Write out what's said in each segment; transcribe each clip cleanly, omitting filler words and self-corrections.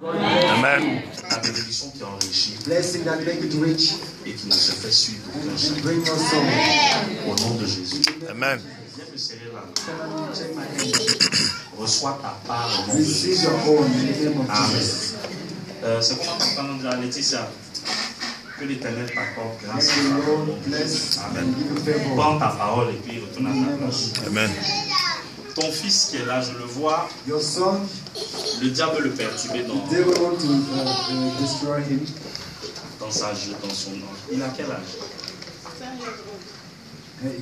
Amen. La bénédiction qui enrichit Blessing that make it rich et qui ne se fait suivre aucun and chacun. bring your soul. Au nom de Jésus. Amen. Viens me serrer la main. Check my hand. Reçois ta part au nom de Receive Jésus. your own in the name of Amen. Jesus. C'est comment t'entends dire à Laetitia? Que l'Éternel t'accorde grâce May et the faveur. Lord bless Amen. and give you favor. Prends ta parole et puis retourne à ta place. Amen. Ton fils qui est là, je le vois, Your son, le diable veut le perturber dans they will want to destroy him. dans son âge. Il a quel âge?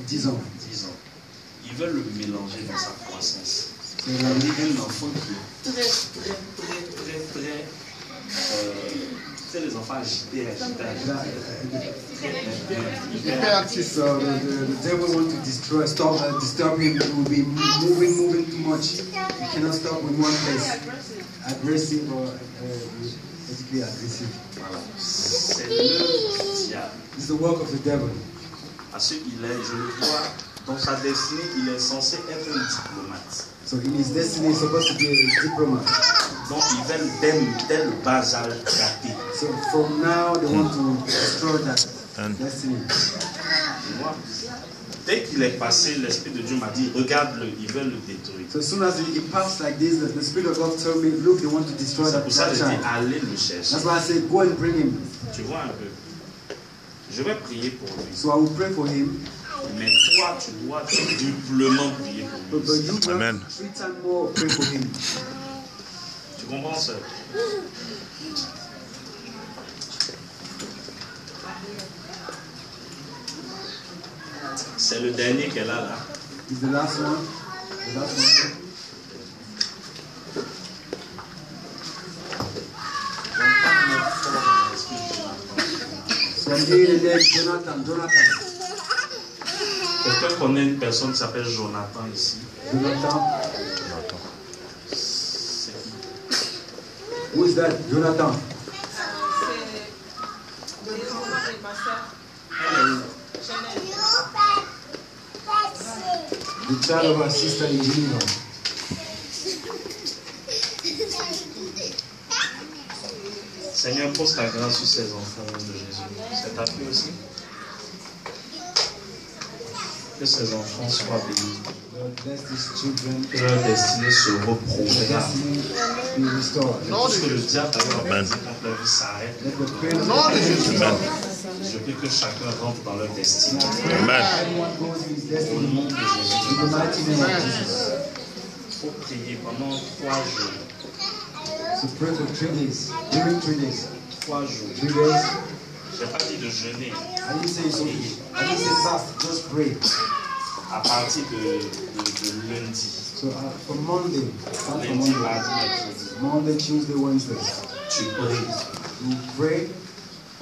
10 ans. 10 ans. Ils veulent le mélanger dans sa croissance. So, Ça veut dire un enfant qui est très tu sais, les enfants agités. So the devil want to destroy, disturb him. He will be moving too much. He cannot stop in one place. Aggressive or basically aggressive. Voilà. C'est le diable. It's the work of the devil. À ce qu'il est, je le vois, dans sa destinée, il est censé être un diplomate. So in his destiny, he's supposed to be a diplomat. Donc ils veulent dès le bas âge gâter. So from now, they want to destroy that destiny. Tu vois? Dès qu'il est passé, l'Esprit de Dieu m'a dit, regarde-le, ils veulent le détruire. So as soon as he passed like this, the Spirit of God told me, look, they want to destroy C'est that pour ça que je dis, child. allez le chercher. That's why I said, go and bring him. Tu vois un peu. Je vais prier pour lui. So I will pray for him. Mais toi, tu dois doublement prier pour But lui. you Amen. 3 times more pray for him. Tu comprends ça? C'est le dernier qu'elle a là. Is the last one? The last one. So I'm hearing the name Jonathan. Quelqu'un connaît une personne qui s'appelle Jonathan ici. Jonathan. C'est qui? Who is that? Jonathan. The child of our sister in Geneva. Seigneur, pose ta grâce sur ces enfants au nom de Jésus. C'est ta fille aussi. Que ces enfants soient bénis. Lord, bless these children. Que leur destinée se Their reprouvera. destiny be restored. Tout ce que le diable avait organisé contre leur vie s'arrête. Let the pain of the Jésus. Je prie que chacun rentre dans leur destinée. Amen. Everyone goes in his Au destiny. nom de Jésus. In the mighty name of Jesus. Il faut prier pendant 3 jours. So pray for 3 days. During 3 days. 3 jours. 3 days. Je n'ai pas dit de jeûner. I didn't say so. I didn't say fast. Just pray. À partir de lundi. So from Monday, start from Lundi, Monday. mardi, mercredi. Monday, Tuesday, Wednesday. Tu pries. You pray.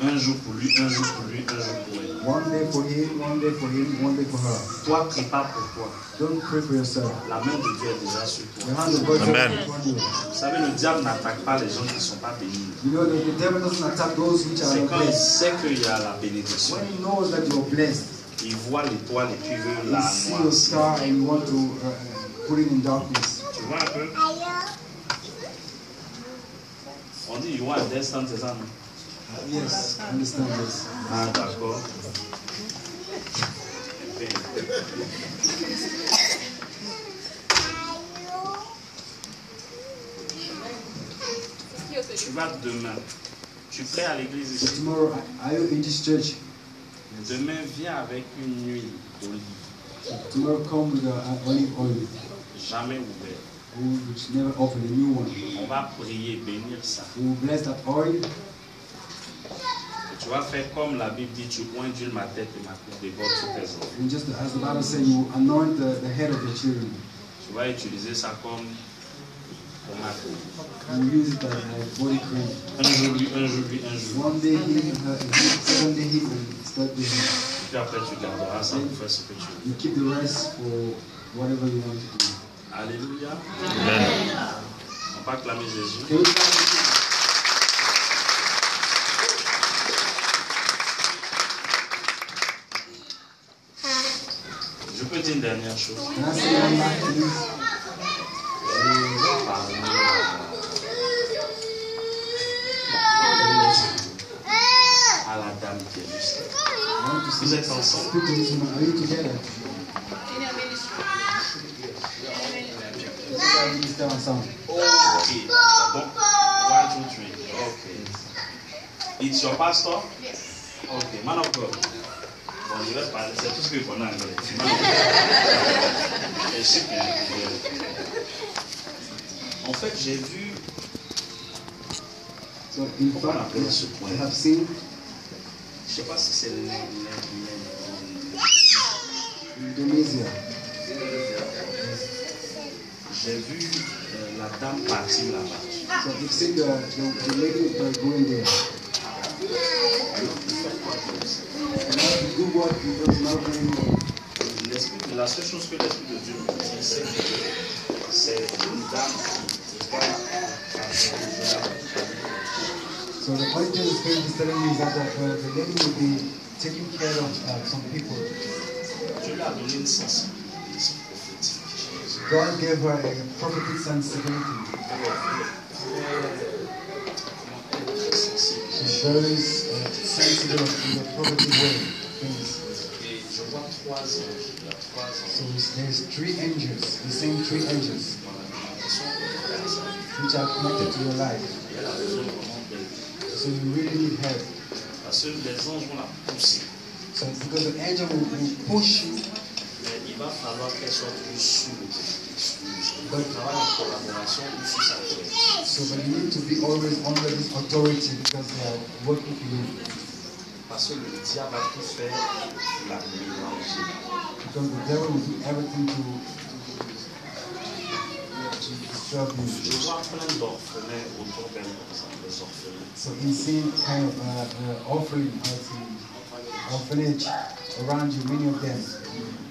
Un jour pour lui, un jour pour lui, un jour pour elle. One day for him, one day for him, one day for her. Toi, prie pas pour toi. Don't pray for yourself. La main de Dieu est déjà sur The toi. hand of God is Amen. upon you. Vous savez, le diable n'attaque pas les gens qui ne sont pas bénis. You know that the devil doesn't attack those which are C'est not quand il blessed. sait qu'il y a la bénédiction. When he knows that you are blessed, Il voit l'étoile et puis il veut he la sees your noircir. star and you want to put it in darkness. Tu vois un peu? On dit, you want a destin, c'est ça, non? Yes, I understand this. Ah, d'accord. Tu vas demain. Tu pries à l'église So ici. tomorrow, are you in this church? Demain, viens avec une huile d'olive. Tomorrow come with an olive oil, Jamais ouvert. which never opened, a new one. On va prier, bénir ça. We will bless that oil. Et tu vas faire comme la Bible dit, tu oindules ma tête et ma coupe dévore tous tes enfants. And just as the Bible says, you anoint the head of your children. Tu vas utiliser ça comme ma coupe. You use it as a body cream. Un jour lui, un jour lui, un jour. One day him, 7 day him, and start the him. Puis après tu garderas ça pour faire ce que tu veux. You keep the rest for whatever you want to do. Alléluia. Amen. On va acclamer Jésus. Can you clap for Jesus? Je peux dire une dernière chose. Can I say one last thing? qui est juste là. I want to Vous êtes ensemble? speak to this woman. Are you together? Everybody minister ensemble. Okay. Bon. 1, 2, 3. Okay. It's your pastor? Yes. Okay. Man of God. Bon, je vais parler. C'est tout ce que je connais en anglais. Je sais que en fait, j'ai vu. So in Comment on fact, appelle ce point? I have seen Je sais pas si c'est Indonesia. j'ai vu la dame partir là-bas. So you've seen the lady going there. Alors, il fait quoi comme ça? And now to do what he does not anymore. La seule chose que l'Esprit de Dieu me dit, c'est que c'est une dame qui va So the only thing the Spirit is telling me is that the lady will be taking care of some people. Dieu lui a donné une sensibilité prophétique. God gave her a prophetic sensibility. Très sensible. She's very sensitive in the prophetic way. Things. Et je vois 3 anges. Il y a 3 So anges. there's 3 angels, the same 3 angels, Qui sont connectés à ça. which are connected to your life. Et elle a besoin vraiment d'elle. So you really need help. Parce que les anges vont la pousser. So because the angel will push you, Mais il va falloir qu'elle soit plus sous le donc, travaille en collaboration ou sous sa tête. so but you need to be always under this authority because they are working for you. Parce que le diable va tout faire la mélanger. Because the devil will do everything to disturb you. Je vois plein d'orphelins autour d'elle comme ça, des orphelins. So in seeing kind of offering orphanage around you, many of them.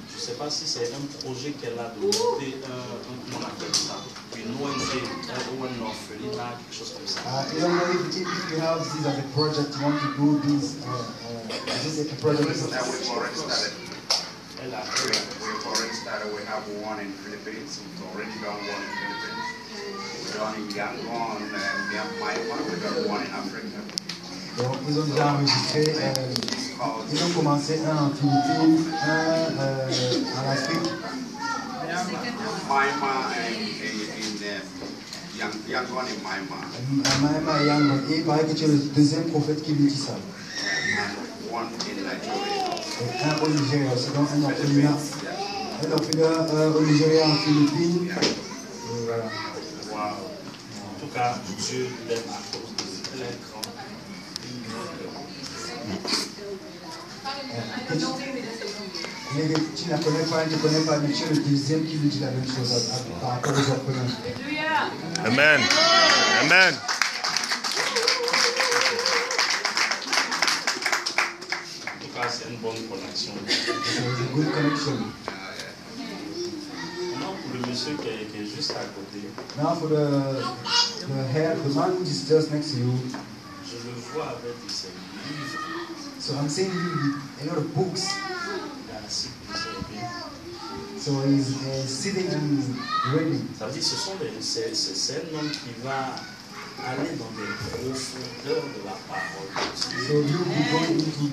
Je ne sais pas si c'est un projet qu'elle a de monter comment on appelle ça, une ONG, un orphelinat, quelque chose comme ça. I don't know if you have this as a project, you want to do this, is this a project? That we've already started. Elle a We've already started. We have one in Philippines. We've already done one in Philippines. We've done in Yangon and Myanmar. We've done one in Africa. Donc ils ont déjà enregistré, It's called ils ont commencé un en Philippines, un en Afrique, Myanmar and Yangon and Myanmar. à Mahama et Yangon. Et il paraît que tu es le deuxième prophète qui lui dit ça. And one in Nigeria. Et un au Nigeria, c'est donc un orphelinat au Nigeria, en Philippines. Et voilà. Wow. En tout cas, Dieu l'aime à cause de plein grand. Tu ne la connais pas, tu ne connais pas, mais tu es le deuxième qui lui dit la même chose par rapport aux orphelins. Amen. Amen. En tout cas, c'est une bonne connexion. So it's a good connection. Maintenant, pour le monsieur qui est juste à côté, Now for the man who is just next to you. je le vois avec ses livres. So I'm seeing him with a lot of books. Il est assis pour ses livres. So he's sitting and reading. Ça veut dire que c'est un homme qui va aller dans des profondeurs de la parole. So you'll be going into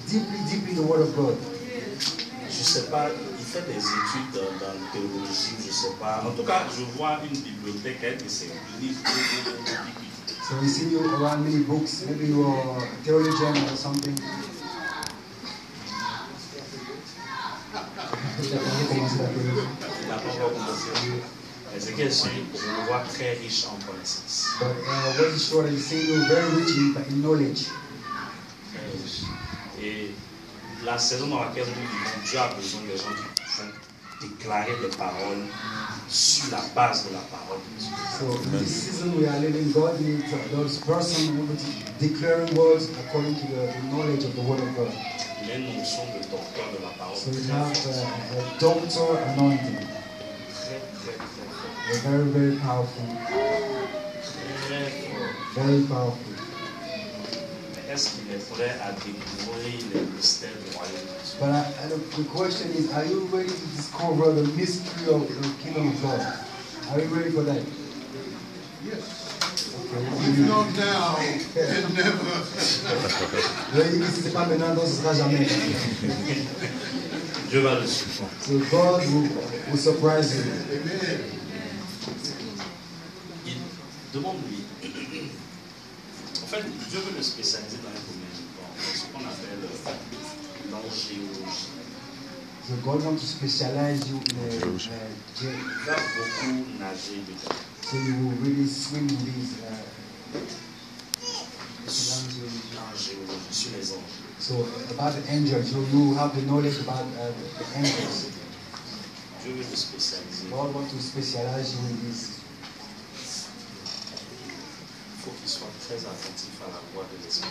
deeply the Word of God. Je ne sais pas, il fait des études dans la théologie, je ne sais pas. En tout cas, je vois une bibliothèque avec ses livres. So we see you around many books. Maybe you're a theologian or something. Il n'a pas encore commencé. Mais ce qui est sûr, je le vois très riche en connaissances. But what is sure is seeing you very rich in knowledge. Très riche. Et la saison dans laquelle nous vivons, Dieu a besoin des gens qui vont déclarer des paroles sur la base de la parole de Dieu. So in this season we are living, God needs those persons who will declaring words according to the knowledge of the Word of God. Il a une notion de docteur de la parole. So we have a doctor anointing. Très, très, très fort. They're very, very powerful. Très fort. Very powerful. Est-ce qu'il est prêt à découvrir les mystères du royaume de Dieu? But the question is, are you ready to discover the mystery of the kingdom of God? Are you ready for that? Yes. Not now and never. Si c'est pas maintenant, donc ce sera jamais. Dieu va le surprendre. So God will surprise you. Amen. Il demande-lui. En fait, Dieu veut le spécialiser dans un domaine. Ce qu'on appelle l'angéologie. So God wants to specialize you in Il va beaucoup nager dedans. so you will really swim in these L'angéologie sur les anges. so about the angels, you have the knowledge about the angels. Dieu veut le spécialiser. God wants to specialize you in this. Il faut qu'il soit très attentif à la voix de l'Esprit.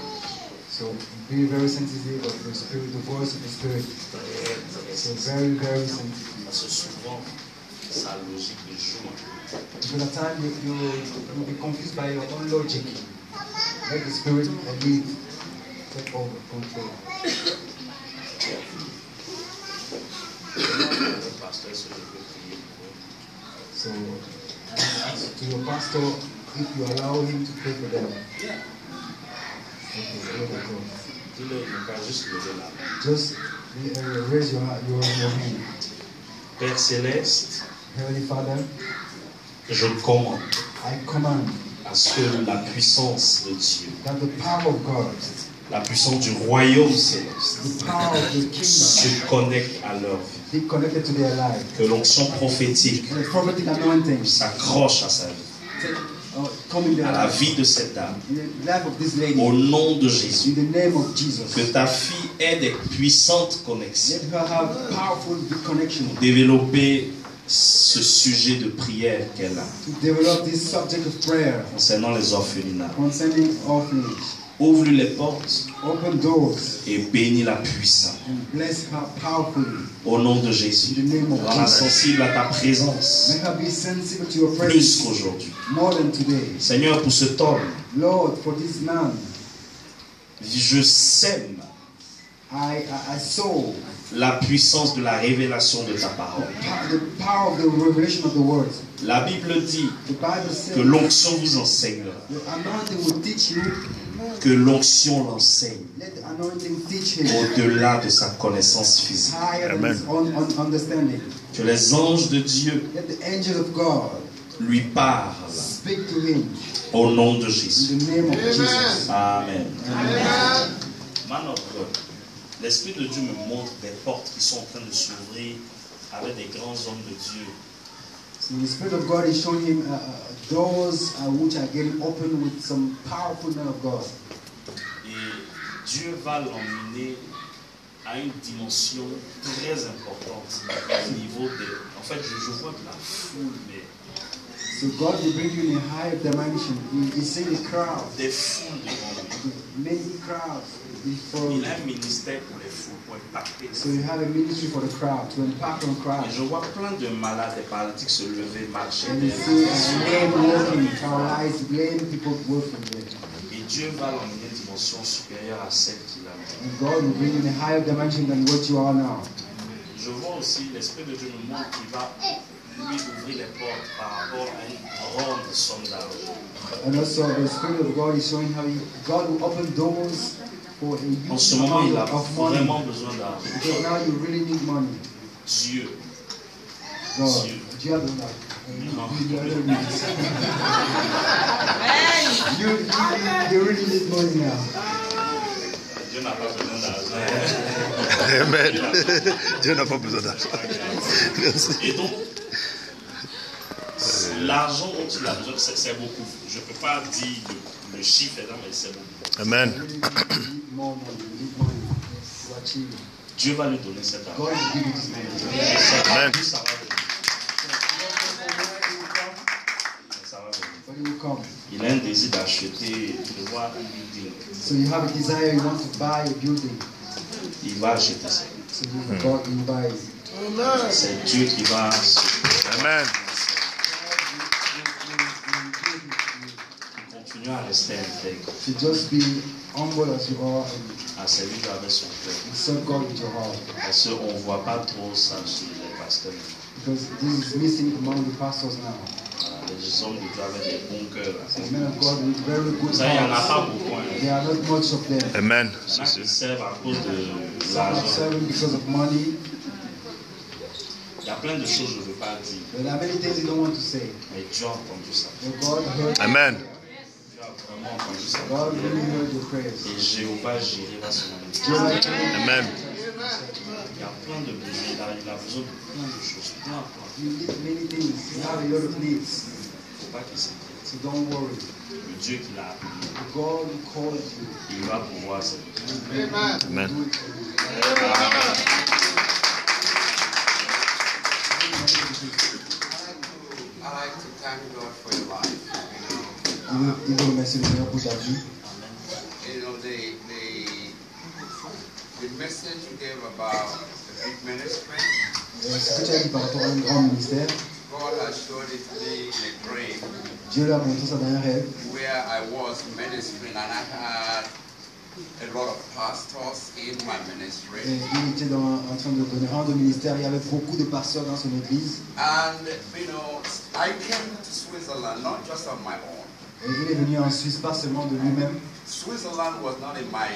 So be very sensitive of the Spirit, the voice of the Spirit. So very, very sensitive. Parce que souvent, sa logique joue. Because at times you'll be confused by your own logic. Let the Spirit lead, take over, control. Le pasteur se peut prier pour eux. So ask to your pastor if you allow him to pray for them. Okay, let it go. Dis-le, il ne pas juste lever la main. Just raise your hand. Père Céleste, Heavenly Father, je commande I command à ce que la puissance de Dieu, that the power of God, la puissance du royaume céleste, the power of the kingdom, se connecte à leur vie. be connected to their life. Que l'onction prophétique The prophetic anointing, s'accroche à sa vie, come in à their la life. vie de cette dame. In the life of this lady, Au nom de Jésus, in the name of Jesus. que ta fille ait des puissantes connexions. Let her have powerful connection Développer ce sujet de prière qu'elle a to develop this subject of prayer concernant les orphelinats. concerning orphanage. Ouvre les portes Open doors et bénis-la puissamment. and bless her powerfully. Au nom de Jésus, In the name of rends-la Jesus. sensible à ta présence Make her be sensible to your plus presence qu'aujourd'hui. more than today. Seigneur, pour cet homme, Lord, for this man, je sème I saw la puissance de la révélation de ta parole. the power of the revelation of the word. La Bible dit The Bible says que l'onction vous enseignera, the anointing will teach you. que l'onction l'enseigne Let the anointing teach him au-delà de sa connaissance physique. higher than his own understanding. Que les anges de Dieu Let the angel of God lui parlent speak to him au nom de Jésus. in the name of Jesus. Amen. Amen. Man of God, l'Esprit de Dieu me montre des portes qui sont en train de s'ouvrir avec des grands hommes de Dieu. So the Spirit of God is showing him doors which are getting open with some powerful men of God. Et Dieu va l'emmener à une dimension très importante au niveau des... En fait, je vois de la foule, mais So God will bring you in a higher dimension. You see the crowd, des foules devant lui. many crowds before Il you. a un ministère pour les foules, pour impacter. So you have a ministry for the crowd, to impact on Et crowds. je vois plein de malades et paralytiques se lever, marcher. And you see lame walking, paralyzed, lame people walking there. Et Dieu va l'emmener à une dimension supérieure à celle qu'il a. And God will bring you in a higher dimension than what you are now. Je vois aussi l'Esprit de Dieu me montre qu'il va lui ouvrir les portes par rapport à une grande somme d'argent. And also the Spirit of God is showing how God will open doors for a En huge ce moment, il a amount of money. vraiment besoin d'argent. Because now you really need money. Dieu. God, Dieu. do you have enough? You really need money now. Dieu n'a pas besoin d'argent. Amen. Dieu n'a pas besoin d'argent. Et donc, l'argent dont il a besoin, c'est beaucoup. Je ne peux pas dire le chiffre, mais c'est beaucoup. Amen. You really need more money. You need money to achieve it. Dieu va lui donner cet argent. God will give you this money. Amen. Ça va venir. Ça va venir. But it will come. Il a un désir d'acheter, de voir un building. So you have a desire, you want to buy a building. Il va acheter ça. So God will buy it. C'est Dieu qui va Amen. continuer à rester intègre, So just be humble as you are and à servir avec son cœur. serve God with your heart. Parce qu'on ne voit pas trop ça chez les pasteurs. Because this is missing among the pastors now. Les hommes de Dieu avec des bons cœurs. Men of God with very good Ça, il n'y en a hearts. pas beaucoup. Hein. There are not much of them. Amen. Il y en a qui servent à cause de Some are l'argent. serving because of money. Il y a plein de choses que je ne veux pas dire. But there are many things you don't want to say. Mais Dieu a entendu ça. But God heard. Amen. Dieu a vraiment entendu ça. God really heard your prayers. Et Jéhovah Jireh va s'en occuper. Jehovah, Amen. Il y a plein de besoins. Il a besoin de plein de choses. Plein. you need many things. You have a lot of needs. Il ne faut pas qu'il s'inquiète. So don't worry. Le Dieu qui l'a appelé, The God who called you. il va pouvoir s'aider. Amen. Do it for you. I like to thank God for your life. Il veut remercier le Seigneur pour ta vie. You know, the message you gave about the big ministry, Ce que tu as dit par rapport à un grand ministère, God has showed it to me in a dream Dieu lui a montré ça dans un rêve. where I was ministering and I had a lot of pastors in my ministry. Et il était en train de donner un de ministère. Il y avait beaucoup de pasteurs dans son église. And, you know, I came to Switzerland not just on my own. Et il est venu en Suisse, pas seulement de lui-même. Switzerland was not in my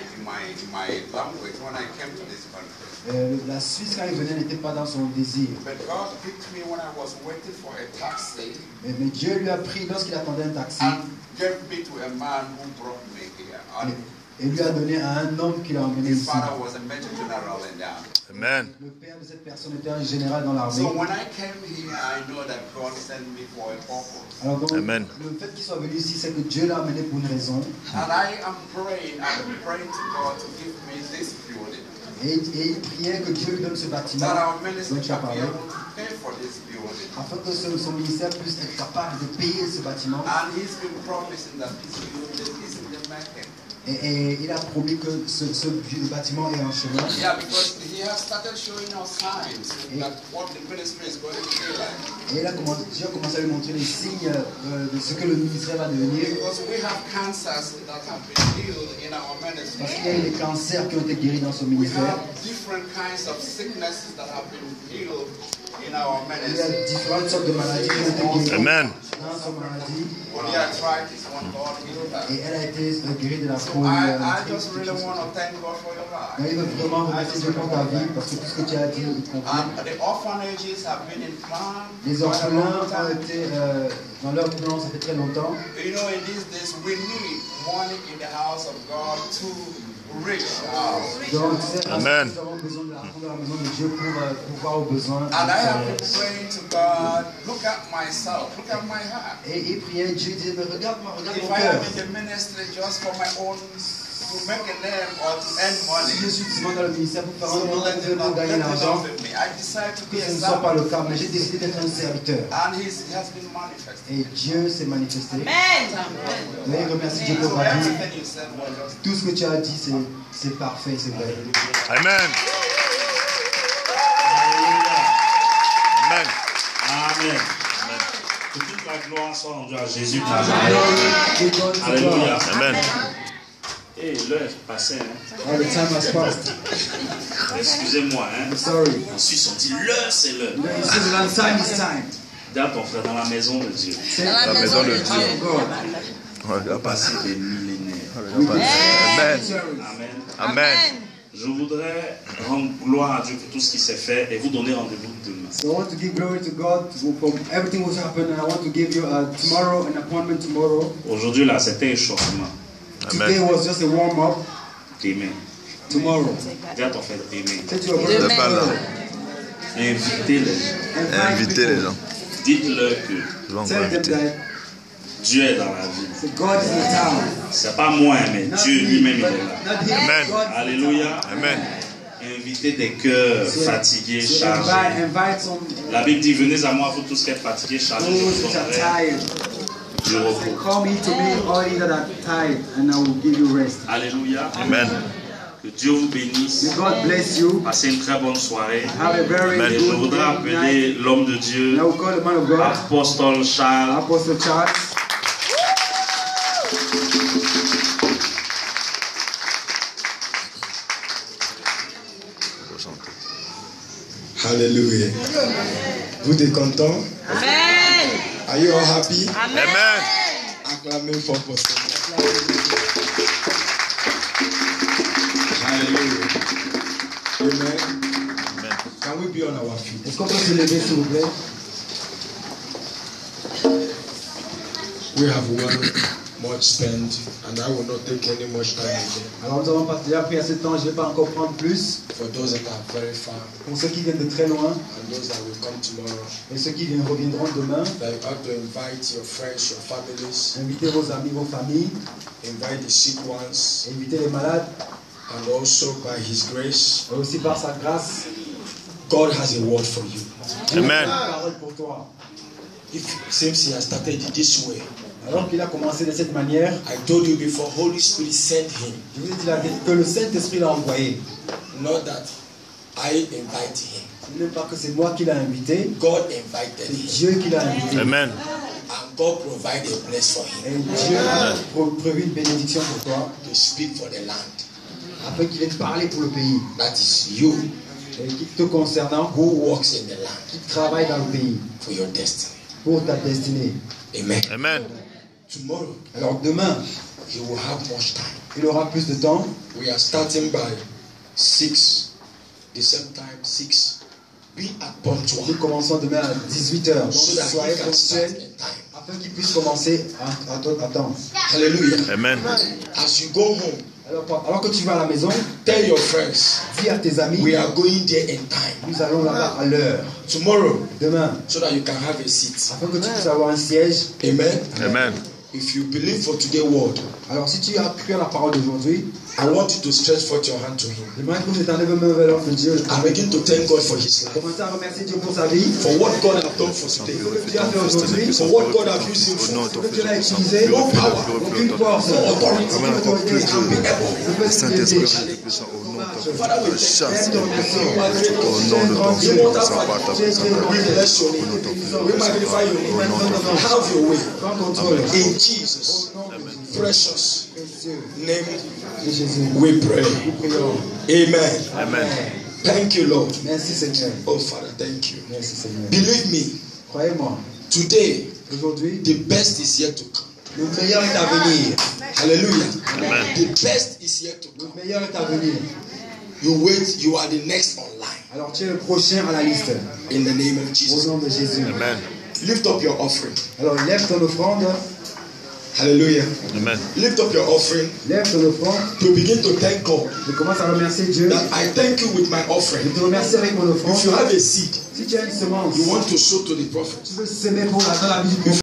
language when I came to this country. La Suisse, quand il venait, n'était pas dans son désir. But God picked me when I was waiting for a taxi Mais Dieu lui a pris lorsqu'il attendait un taxi and gave me to a man who brought me here. And et lui a donné à un homme qui l'a emmené his ici. father was a major general in the army. Amen. Le père de cette personne était un général dans l'armée. So when I came here, I know that God sent me for a purpose. Alors donc, Amen. le fait qu'il soit venu ici, c'est que Dieu l'a amené pour une raison. And I am praying to God to give me this building. Et il priait que Dieu lui donne ce bâtiment That our dont ministry tu as can be parlé, able to pay for this building. afin que son ministère puisse être capable de payer ce bâtiment. And he's been promising that this building is in the making. Et il a promis que ce bâtiment est en chemin. Yeah, because he has started showing us signs that what the ministry is going to be like. Et Dieu a commencé à lui montrer les signes de ce que le ministère va devenir. Because we have cancers that have been healed in our ministry. Parce qu'il y a eu des cancers qui ont été guéris dans son We ministère. have different kinds of sicknesses that have been healed in our Il y a ministry. différentes sortes de maladies qui ont été guéries Amen. dans son maladie. Polyarthritis, one God healed that. Et elle a été guérie de la So peau. I just really want to thank God for your life. Il veut vraiment remercier Dieu pour ta vie parce que tout ce que tu as dit, il confirme. And the orphanages have been in plan Les for a orphelins long ont time. été dans leur plan, ça fait très longtemps. You know, in these days, we need money in the house of God to reach out. Donc, c'est Amen. nous avons besoin de l'argent de la maison de Dieu pour pouvoir aux besoins. And I have been praying to God, look at myself, look at my heart. Et il priait, Dieu disait, mais regarde-moi, regarde If mon I cœur. am in the ministry just for my own, to make a name or to earn Si money, je suis souvent dans le ministère pour faire so un nom, let it pour not gagner l'argent, with me. I decided to que be ce a ne soit pas servant. le cas, mais j'ai décidé d'être un serviteur. And he has been manifested. Et Dieu s'est manifesté. Amen. Oui, remercie Dieu pour So ta vie. everything you said was just Tout ce que tu as dit, c'est parfait, c'est vrai. Amen. Amen. Amen. Que toute la gloire soit rendue à Jésus de Nazareth. Give God the Alléluia. glory. Amen. Et l'heure est passée. Hein. Oh, the time has passed. Excusez-moi. Hein. I'm sorry. En Suisse, on dit l'heure, c'est l'heure. This is when time is time. Dis à ton frère dans la maison de Dieu. C'est La maison de the time of Dieu. God. On va passer. Des millénaires. Amen. Amen. Amen. Je voudrais rendre gloire à Dieu pour tout ce qui s'est fait et vous donner rendez-vous demain. So I want to give glory to God for everything what's happened, and I want to give you tomorrow an appointment tomorrow. Aujourd'hui, là, c'était échauffement. Today Amen. was just a warm up. Demain. Tomorrow, Dis à ton frère demain. take your C'est brother. pas là. Invitez les gens. Invitez les gens. Dites-leur que Je vais encore Tell them inviter. that Dieu est dans la vie. God is in the town. C'est pas moi, mais Not Dieu me, lui-même il but est là. not him. Amen. God is in the Alléluia. Amen. Invitez des cœurs So- fatigués, so chargés. invite some La Bible dit, venez à moi, vous tous qui êtes fatigués, chargés, je those vous which are donnerai tired. du Say, repos. come here to me, all you that are tired, and I will give you rest. Alléluia. Amen. Que Dieu vous bénisse. May God bless you. Passez une très bonne soirée. Have a very Amen. Et je good voudrais night. appeler l'homme de Dieu, Now we call the man of God, Apôstole Charles. Apostle Charles. Hallelujah. Vous êtes content? Amen. Are you all happy? Amen. Acclaimez fort pour ça. Hallelujah. Amen. Amen. Can we be on our feet? Est-ce qu'on peut se lever, s'il vous plaît? We have much spent, and I will not take any much time again. Alors nous avons déjà pris assez de temps, je ne vais pas encore prendre plus. For those that are very far, Pour ceux qui viennent de très loin and those that will come tomorrow, et ceux qui reviendront demain, that you have to invite your friends, your families, invitez vos amis, vos familles, invite the sick ones, invitez les malades, and also by His grace, et aussi par sa grâce, God has a word for you. Dieu Amen. a une parole pour toi. If since He has started it this way, Alors qu'il a commencé de cette manière, I told you before, Holy Spirit sent Him, je vous ai dit que le Saint-Esprit l'a envoyé. not that I invite Him. Ce n'est pas que c'est moi qui l'ai invité, God invited c'est Him, Dieu qui l'a invité. Amen. and God provided a place for Et Him Dieu a prévu une bénédiction pour toi, to speak for the land. afin qu'il vienne parler pour le pays. That is you Et qui te concernant, who walks in the land qui travaille dans le pays, for your destiny. pour ta destinée. Amen. Amen. Tomorrow, Alors demain, He will have much time. il aura plus de temps. We are starting by 6, the same time, 6. Be at punctual Nous commençons demain à 18h. Donc so that soyez He can start ponctuels in time. afin qu'il puisse commencer à temps. Hallelujah. Amen. As you go home, Alors que tu vas à la maison, tell your friends, dis à tes amis, we are going there in time. nous allons là-bas à l'heure. Tomorrow, Demain, so that you can have a seat. afin que tu puisses avoir un siège. Amen. Amen. If you believe for today's word, Alors si tu as cru à la parole d'aujourd'hui, I want you to stretch forth your hand to Him j'aimerais que tu t'enlèves main vers l'homme de Dieu. and begin to thank God for His life, Commencez à remercier Dieu pour sa vie, for what God has done for today, ce que Dieu a fait aujourd'hui, for what God has used Him Au nom for. de ce que Dieu a utilisé, No power, aucune force, authority, aucune autorité, unbearable. ne peut Saint-Esprit, s'élever. au nom Father, we de thank chasse, Aime ton merci. au nom de ton Dieu, Dieu, ça va ta puissance. We bless your name. We magnify your name. Have your way. Prends contrôle. In Jesus' precious Précieux name, de Jésus. we pray. Nous prions. Amen. Amen. Thank you, Lord. Merci Seigneur. Oh, Father, thank you. Merci Seigneur. Believe me, Croyez-moi, today, aujourd'hui, the best is yet to come. le meilleur est à venir. Hallelujah. Amen. The best is yet to come. Le meilleur est à venir. You wait, you are the next online. Alors tu es le prochain à la liste. In the name of Au Jesus. nom de Jésus. Amen. Lift up your offering. Alors lève ton offrande. Hallelujah. Amen. Lift up your offering Lève ton offrande. to begin to thank God. Je commence à remercier Dieu. That I thank you with my Je offering. te remercie avec mon offrande. If you have a seed, Si tu as une semence, you want to sow to the prophet. tu veux semer pour la vie du prophète.